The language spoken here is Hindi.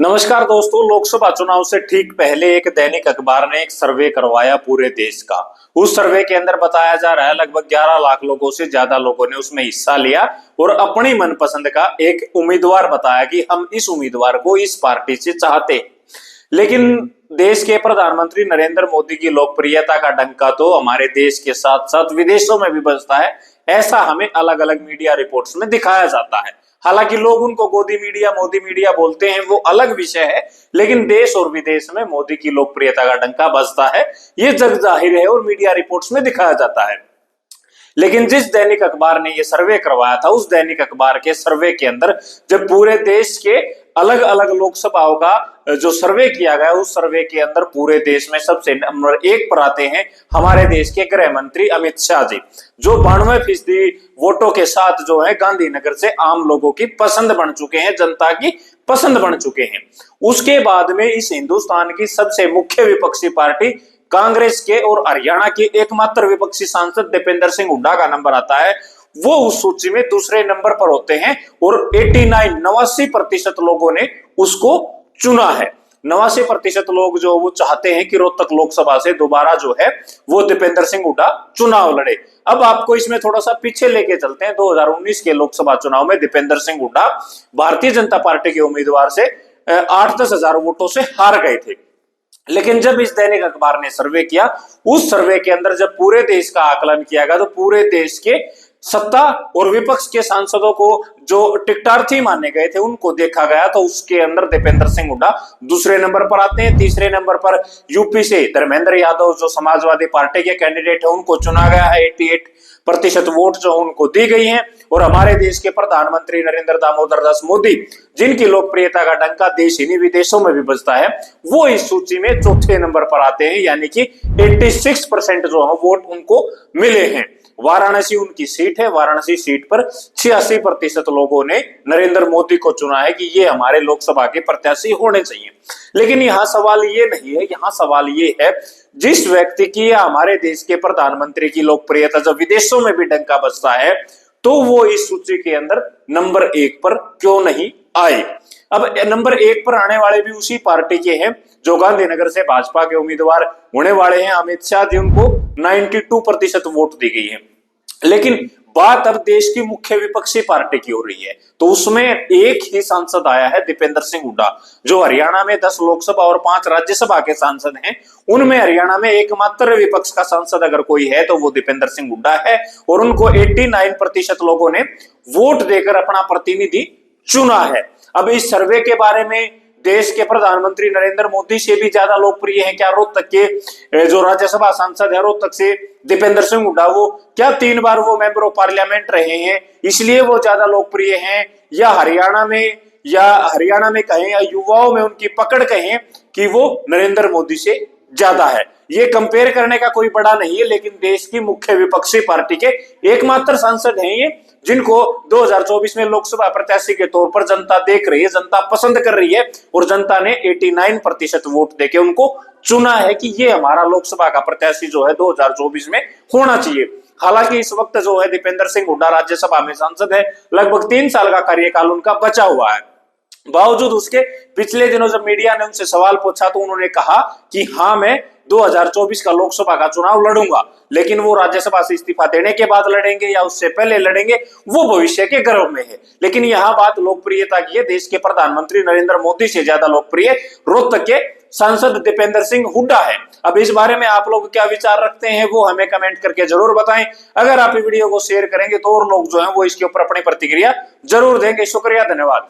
नमस्कार दोस्तों। लोकसभा चुनाव से ठीक पहले एक दैनिक अखबार ने एक सर्वे करवाया पूरे देश का। उस सर्वे के अंदर बताया जा रहा है लगभग 11 लाख लोगों से ज्यादा लोगों ने उसमें हिस्सा लिया और अपनी मनपसंद का एक उम्मीदवार बताया कि हम इस उम्मीदवार को इस पार्टी से चाहते हैं। लेकिन देश के प्रधानमंत्री नरेंद्र मोदी की लोकप्रियता का डंका तो हमारे देश के साथ साथ विदेशों में भी बजता है, ऐसा हमें अलग अलग मीडिया रिपोर्ट्स में दिखाया जाता है। हालांकि लोग उनको मोदी मीडिया बोलते हैं, वो अलग विषय है, लेकिन देश और विदेश में मोदी की लोकप्रियता का डंका बजता है, ये जग जाहिर है और मीडिया रिपोर्ट्स में दिखाया जाता है। लेकिन जिस दैनिक अखबार ने ये सर्वे करवाया था, उस दैनिक अखबार के सर्वे के अंदर जब पूरे देश के अलग अलग लोकसभाओं का जो सर्वे किया गया, उस सर्वे के अंदर पूरे देश में सबसे नंबर 1 पर आते हैं हमारे देश के गृह मंत्री अमित शाह जी, जो 92% वोटों के साथ जो है गांधीनगर से आम लोगों की पसंद बन चुके हैं, जनता की पसंद बन चुके हैं। उसके बाद में इस हिंदुस्तान की सबसे मुख्य विपक्षी पार्टी कांग्रेस के और हरियाणा के एकमात्र विपक्षी सांसद दीपेंद्र सिंह हुड्डा का नंबर आता है। वो उस सूची में दूसरे नंबर पर होते हैं और 89% लोगों ने उसको चुना है। 89% लोग जो वो चाहते हैं कि रोहतक लोकसभा से दोबारा जो है वो दीपेंद्र सिंह हुड्डा चुनाव लड़े। अब आपको इसमें थोड़ा सा पीछे लेके चलते हैं। 2019 के लोकसभा चुनाव में दीपेंद्र सिंह हुड्डा भारतीय जनता पार्टी के उम्मीदवार से 8-10 हजार वोटों से हार गए थे। लेकिन जब इस दैनिक अखबार ने सर्वे किया, उस सर्वे के अंदर जब पूरे देश का आकलन किया गया, तो पूरे देश के सत्ता और विपक्ष के सांसदों को जो टिकटार्थी माने गए थे उनको देखा गया, तो उसके अंदर दीपेंद्र सिंह हुड्डा दूसरे नंबर पर आते हैं। तीसरे नंबर पर यूपी से धर्मेंद्र यादव जो समाजवादी पार्टी के कैंडिडेट है उनको चुना गया है। 88% वोट जो उनको दी गई हैं। और हमारे देश के प्रधानमंत्री नरेंद्र दामोदर दास मोदी, जिनकी लोकप्रियता का डंका देश ही नहीं विदेशों में भी बजता है, वो इस सूची में चौथे नंबर पर आते हैं, यानी कि 86% जो है वोट उनको मिले हैं। वाराणसी उनकी सीट है। वाराणसी सीट पर 86% लोगों ने नरेंद्र मोदी को चुना है कि ये हमारे लोकसभा के प्रत्याशी होने चाहिए। लेकिन यहाँ सवाल ये नहीं है, यहाँ सवाल ये है जिस व्यक्ति की या हमारे देश के प्रधानमंत्री की लोकप्रियता जब विदेशों में भी डंका बजता है, तो वो इस सूची के अंदर नंबर 1 पर क्यों नहीं आए। अब नंबर 1 पर आने वाले भी उसी पार्टी के हैं जो गांधीनगर से भाजपा के उम्मीदवार होने वाले हैं अमित शाह जी, उनको 92% वोट दी गई है। लेकिन बात अब देश की मुख्य विपक्षी पार्टी की हो रही है, तो उसमें एक ही सांसद आया है दीपेंद्र सिंह हुड्डा, जो हरियाणा में 10 लोकसभा और 5 राज्यसभा के सांसद हैं। उनमें हरियाणा में एकमात्र विपक्ष का सांसद अगर कोई है तो वो दीपेंद्र सिंह हुड्डा है, और उनको 89% लोगों ने वोट देकर अपना प्रतिनिधि चुना है। अब इस सर्वे के बारे में देश के प्रधानमंत्री नरेंद्र मोदी से भी ज्यादा लोकप्रिय है क्या रोहतक के जो राज्यसभा सांसद है रोहतक से दीपेंद्र सिंह हुड्डा? वो क्या 3 बार वो मेंबर ऑफ पार्लियामेंट रहे हैं इसलिए वो ज्यादा लोकप्रिय हैं, या हरियाणा में कहें या युवाओं में उनकी पकड़ कहें कि वो नरेंद्र मोदी से ज्यादा है? ये कंपेयर करने का कोई बड़ा नहीं है, लेकिन देश की मुख्य विपक्षी पार्टी के एकमात्र सांसद हैं ये, जिनको 2024 में लोकसभा प्रत्याशी के तौर पर जनता देख रही है, जनता पसंद कर रही है, और जनता ने 89% वोट देके उनको चुना है कि ये हमारा लोकसभा का प्रत्याशी जो है 2024 में होना चाहिए। हालांकि इस वक्त जो है दीपेंद्र सिंह हुड्डा राज्यसभा में सांसद है, लगभग 3 साल का कार्यकाल उनका बचा हुआ है। बावजूद उसके पिछले दिनों जब मीडिया ने उनसे सवाल पूछा तो उन्होंने कहा कि हाँ, मैं 2024 का लोकसभा का चुनाव लड़ूंगा, लेकिन वो राज्यसभा से इस्तीफा देने के बाद लड़ेंगे या उससे पहले लड़ेंगे वो भविष्य के गर्भ में है। लेकिन यहाँ बात लोकप्रियता की है, देश के प्रधानमंत्री नरेंद्र मोदी से ज्यादा लोकप्रिय रोहतक के सांसद दीपेंद्र सिंह हुड्डा है। अब इस बारे में आप लोग क्या विचार रखते हैं वो हमें कमेंट करके जरूर बताएं। अगर आप वीडियो को शेयर करेंगे तो और लोग जो है वो इसके ऊपर अपनी प्रतिक्रिया जरूर देंगे। शुक्रिया, धन्यवाद।